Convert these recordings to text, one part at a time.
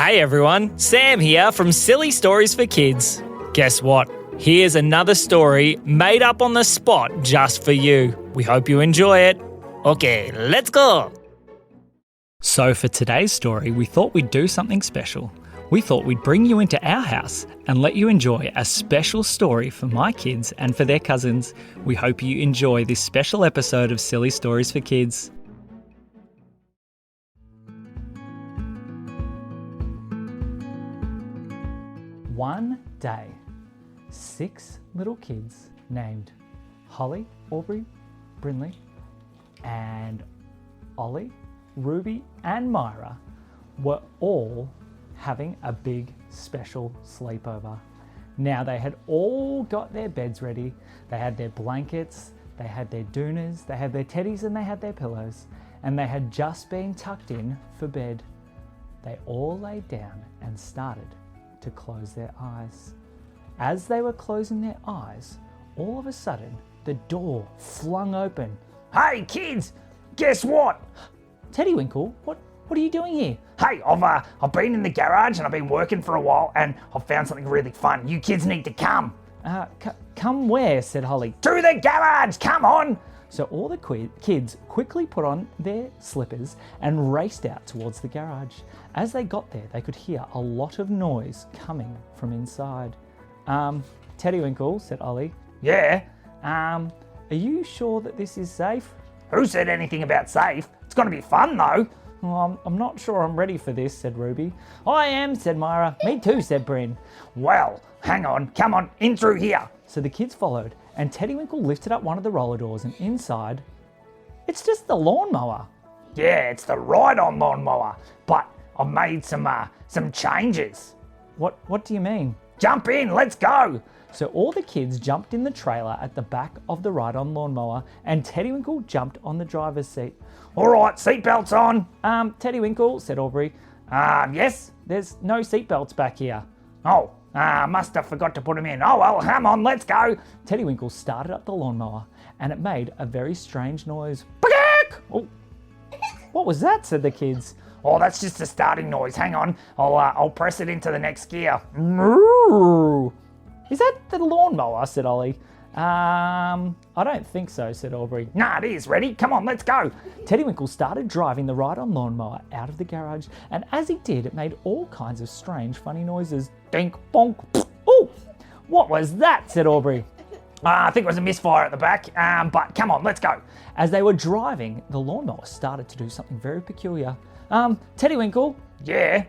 Hey everyone, Sam here from Silly Stories for Kids. Guess what? Here's another story made up on the spot just for you. We hope you enjoy it. Okay, let's go. So for today's story, we thought we'd do something special. We thought we'd bring you into our house and let you enjoy a special story for my kids and for their cousins. We hope you enjoy this special episode of Silly Stories for Kids. One day, 6 little kids named Holly, Aubrey, Brinley, and Ollie, Ruby, and Myra were all having a big special sleepover. Now they had all got their beds ready, they had their blankets, they had their doonas, they had their teddies and they had their pillows, and they had just been tucked in for bed. They all laid down and started to close their eyes. As they were closing their eyes, all of a sudden the door flung open. Hey kids, guess what? Teddywinkle, what are you doing here? Hey, I've been in the garage and I've been working for a while and I've found something really fun. You kids need to come. Come where? Said Holly. To the garage, come on. So all the kids quickly put on their slippers and raced out towards the garage. As they got there, they could hear a lot of noise coming from inside. Teddywinkle, said Ollie. Yeah? Are you sure that this is safe? Who said anything about safe? It's going to be fun though. Well, I'm not sure I'm ready for this, said Ruby. I am, said Myra. Me too, said Bryn. Well, hang on, come on, in through here. So the kids followed, and Teddywinkle lifted up one of the roller doors, and inside, it's just the lawnmower. Yeah, it's the ride-on lawnmower, but I've made some changes. What do you mean? Jump in, let's go. So all the kids jumped in the trailer at the back of the ride-on lawnmower, and Teddywinkle jumped on the driver's seat. All right, seatbelts on. Teddywinkle, said Aubrey. Yes? There's no seatbelts back here. Oh, must have forgot to put them in. Oh, well, come on, let's go. Teddywinkle started up the lawnmower, and it made a very strange noise. Oh, what was that? Said the kids. Oh, that's just a starting noise. Hang on, I'll press it into the next gear. Moo! Is that the lawnmower? Said Ollie. I don't think so, said Aubrey. Nah, it is. Ready? Come on, let's go. Teddywinkle started driving the ride-on lawnmower out of the garage, and as he did, it made all kinds of strange, funny noises. Dink, bonk. Oh, what was that? Said Aubrey. I think it was a misfire at the back, but come on, let's go. As they were driving, the lawnmower started to do something very peculiar. Teddywinkle? Yeah?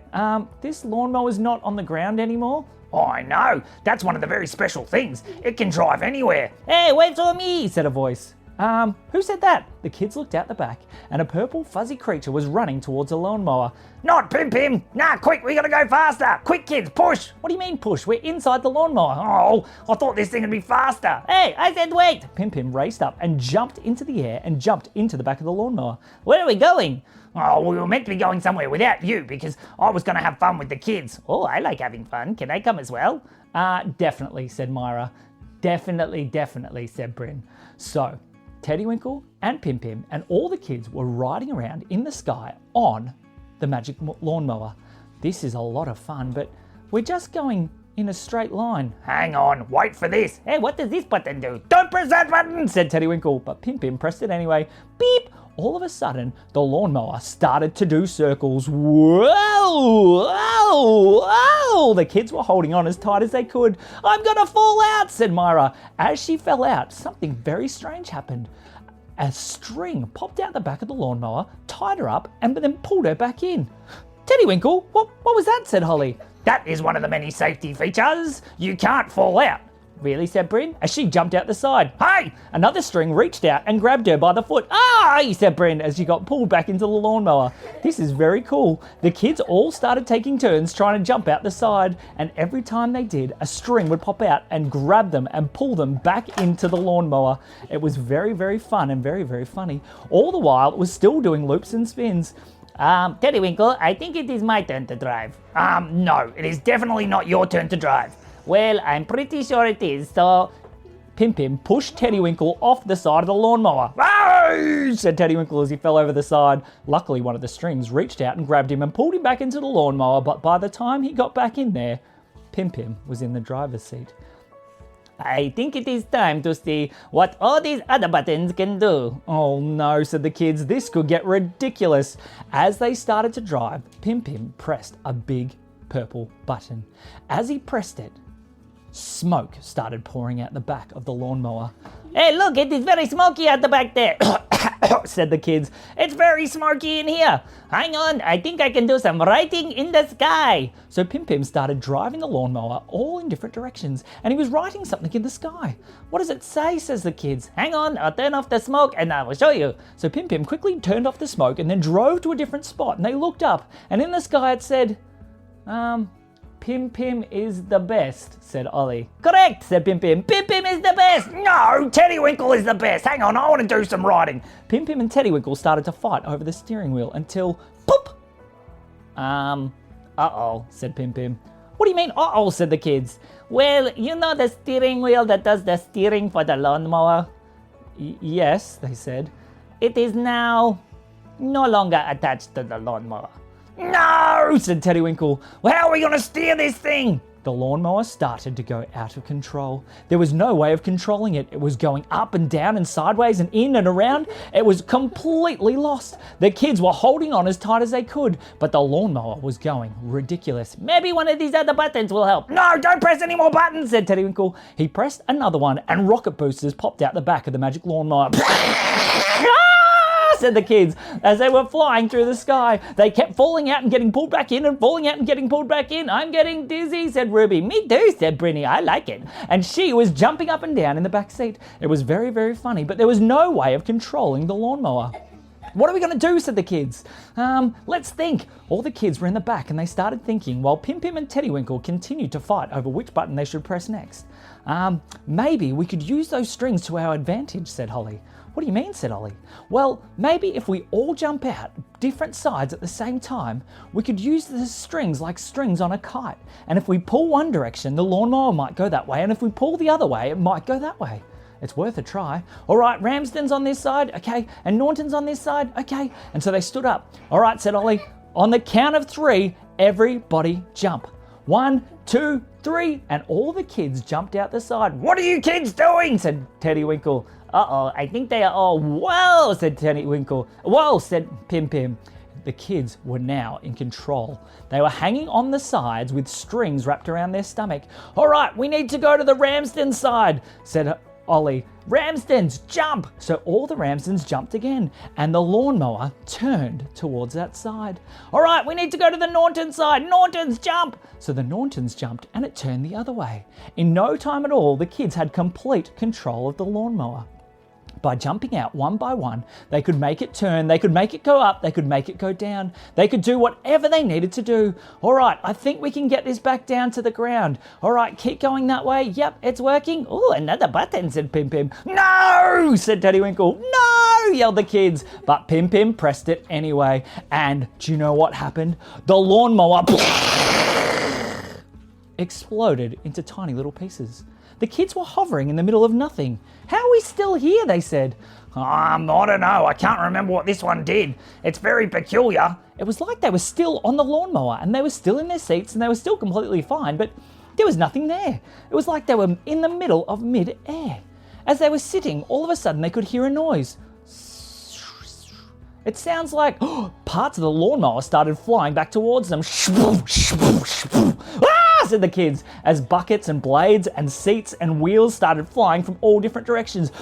This lawnmower's not on the ground anymore. Oh, I know. That's one of the very special things. It can drive anywhere. Hey, wait for me, said a voice. Who said that? The kids looked out the back, and a purple fuzzy creature was running towards a lawnmower. Not Pim. Nah, quick, we gotta go faster. Quick, kids, push. What do you mean push? We're inside the lawnmower. Oh, I thought this thing would be faster. Hey, I said wait. Pim raced up and jumped into the air and jumped into the back of the lawnmower. Where are we going? Oh, we were meant to be going somewhere without you because I was going to have fun with the kids. Oh, I like having fun. Can I come as well? Definitely, said Myra. Definitely, said Bryn. So, Teddywinkle and Pim and all the kids were riding around in the sky on the magic lawnmower. This is a lot of fun, but we're just going in a straight line. Hang on, wait for this. Hey, what does this button do? Don't press that button, said Teddywinkle, but Pim pressed it anyway. Beep! All of a sudden, the lawnmower started to do circles. Whoa! The kids were holding on as tight as they could. I'm gonna fall out, said Myra. As she fell out, something very strange happened. A string popped out the back of the lawnmower, tied her up, and then pulled her back in. Teddywinkle, what was that? Said Holly. That is one of the many safety features. You can't fall out. Really, said Bryn, as she jumped out the side. Hey! Another string reached out and grabbed her by the foot. Ah! said Bryn as she got pulled back into the lawnmower. This is very cool. The kids all started taking turns trying to jump out the side, and every time they did, a string would pop out and grab them and pull them back into the lawnmower. It was very, very fun and very, very funny. All the while, it was still doing loops and spins. Teddywinkle, I think it is my turn to drive. No, it is definitely not your turn to drive. Well, I'm pretty sure it is, so Pim pushed Teddywinkle off the side of the lawnmower. Oh, No, said Teddywinkle as he fell over the side. Luckily, one of the strings reached out and grabbed him and pulled him back into the lawnmower, but by the time he got back in there, Pim Pim was in the driver's seat. I think it is time to see what all these other buttons can do. Oh no, said the kids, this could get ridiculous. As they started to drive, Pim Pim pressed a big purple button. As he pressed it, smoke started pouring out the back of the lawnmower. Hey, look, it is very smoky at the back there, said the kids. It's very smoky in here. Hang on, I think I can do some writing in the sky. So Pim Pim started driving the lawnmower all in different directions, and he was writing something in the sky. What does it say, says the kids. Hang on, I'll turn off the smoke and I will show you. So Pim Pim quickly turned off the smoke and then drove to a different spot, and they looked up, and in the sky it said, Pim Pim is the best, said Ollie. Correct, said Pim Pim. Pim Pim is the best. No, Teddywinkle is the best. Hang on, I want to do some writing. Pim Pim and Teddywinkle started to fight over the steering wheel until, poop! Uh-oh, said Pim Pim. What do you mean, uh-oh, said the kids. Well, you know the steering wheel that does the steering for the lawnmower? Yes, they said. It is now no longer attached to the lawnmower. No, said Teddywinkle. Well, how are we going to steer this thing? The lawnmower started to go out of control. There was no way of controlling it. It was going up and down and sideways and in and around. It was completely lost. The kids were holding on as tight as they could, but the lawnmower was going ridiculous. Maybe one of these other buttons will help. No, don't press any more buttons, said Teddywinkle. He pressed another one and rocket boosters popped out the back of the magic lawnmower. Said the kids as they were flying through the sky. They kept falling out and getting pulled back in and falling out and getting pulled back in. I'm getting dizzy, said Ruby. Me too, said Brinny. I like it. And she was jumping up and down in the back seat. It was very, very funny, but there was no way of controlling the lawnmower. What are we going to do, said the kids. Let's think. All the kids were in the back and they started thinking while Pim Pim and Teddywinkle continued to fight over which button they should press next. Maybe we could use those strings to our advantage, said Holly. What do you mean, said Ollie. Well, maybe if we all jump out different sides at the same time, we could use the strings like strings on a kite. And if we pull one direction, the lawnmower might go that way. And if we pull the other way, it might go that way. It's worth a try. All right, Ramsden's on this side, okay, and Norton's on this side, okay. And so they stood up. All right, said Ollie, on the count of 3, everybody jump. 1, 2, 3, and all the kids jumped out the side. What are you kids doing? Said Teddywinkle. Uh-oh, I think they are all, whoa, said Teddywinkle. Whoa, said Pim Pim. The kids were now in control. They were hanging on the sides with strings wrapped around their stomach. All right, we need to go to the Ramsden side, said Ollie. Ramsden's, jump! So all the Ramsdens jumped again, and the lawnmower turned towards that side. All right, we need to go to the Norton side. Norton's, jump! So the Nortons jumped, and it turned the other way. In no time at all, the kids had complete control of the lawnmower. By jumping out one by one, they could make it turn, they could make it go up, they could make it go down. They could do whatever they needed to do. All right, I think we can get this back down to the ground. All right, keep going that way. Yep, it's working. Ooh, another button, said Pim Pim. No, said Teddywinkle. No, yelled the kids. But Pim Pim pressed it anyway. And do you know what happened? The lawnmower exploded into tiny little pieces. The kids were hovering in the middle of nothing. How are we still here, they said. I don't know. I can't remember what this one did. It's very peculiar. It was like they were still on the lawnmower and they were still in their seats and they were still completely fine, but there was nothing there. It was like they were in the middle of mid-air. As they were sitting, all of a sudden they could hear a noise. It sounds like parts of the lawnmower started flying back towards them. Said the kids, as buckets and blades and seats and wheels started flying from all different directions.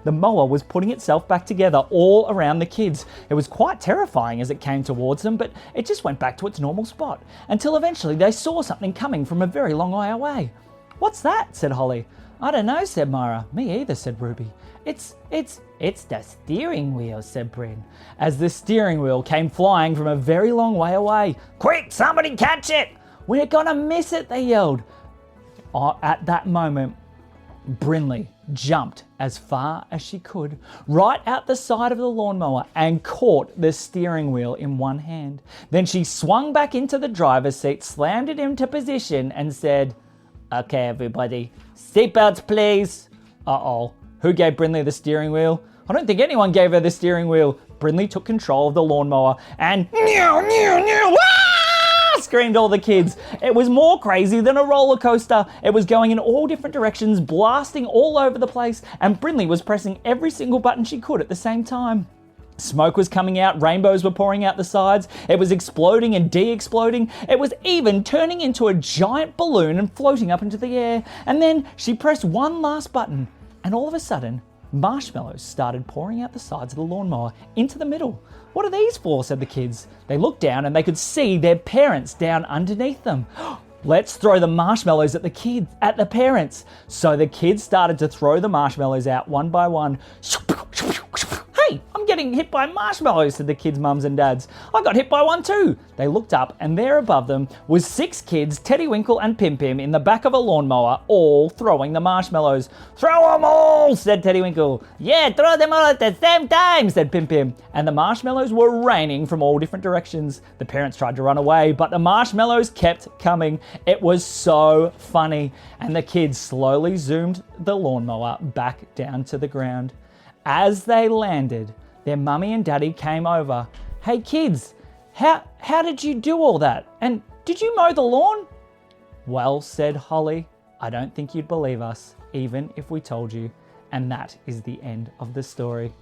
The mower was putting itself back together all around the kids. It was quite terrifying as it came towards them, but it just went back to its normal spot, until eventually they saw something coming from a very long way away. What's that? Said Holly. I don't know, said Myra. Me either, said Ruby. It's the steering wheel, said Bryn, as the steering wheel came flying from a very long way away. Quick, somebody catch it! We're gonna miss it, they yelled. At that moment, Brinley jumped as far as she could, right out the side of the lawnmower, and caught the steering wheel in one hand. Then she swung back into the driver's seat, slammed it into position, and said, "Okay, everybody, seatbelts, please." Uh-oh. Who gave Brinley the steering wheel? I don't think anyone gave her the steering wheel. Brindley took control of the lawnmower and meow, meow, meow, wah! Screamed all the kids. It was more crazy than a roller coaster. It was going in all different directions, blasting all over the place, and Brindley was pressing every single button she could at the same time. Smoke was coming out, rainbows were pouring out the sides, it was exploding and de-exploding, it was even turning into a giant balloon and floating up into the air. And then she pressed one last button, and all of a sudden, marshmallows started pouring out the sides of the lawnmower into the middle. What are these for? Said the kids. They looked down and they could see their parents down underneath them. Let's throw the marshmallows at the parents. So the kids started to throw the marshmallows out one by one. Hey, I'm getting hit by marshmallows, said the kids' mums and dads. I got hit by one too. They looked up and there above them was 6 kids, Teddy Winkle and Pim Pim, in the back of a lawnmower, all throwing the marshmallows. Throw them all, said Teddy Winkle. Yeah, throw them all at the same time, said Pim Pim. And the marshmallows were raining from all different directions. The parents tried to run away, but the marshmallows kept coming. It was so funny. And the kids slowly zoomed the lawnmower back down to the ground. As they landed, their mummy and daddy came over. Hey kids, how did you do all that? And did you mow the lawn? Well, said Holly, I don't think you'd believe us, even if we told you. And that is the end of the story.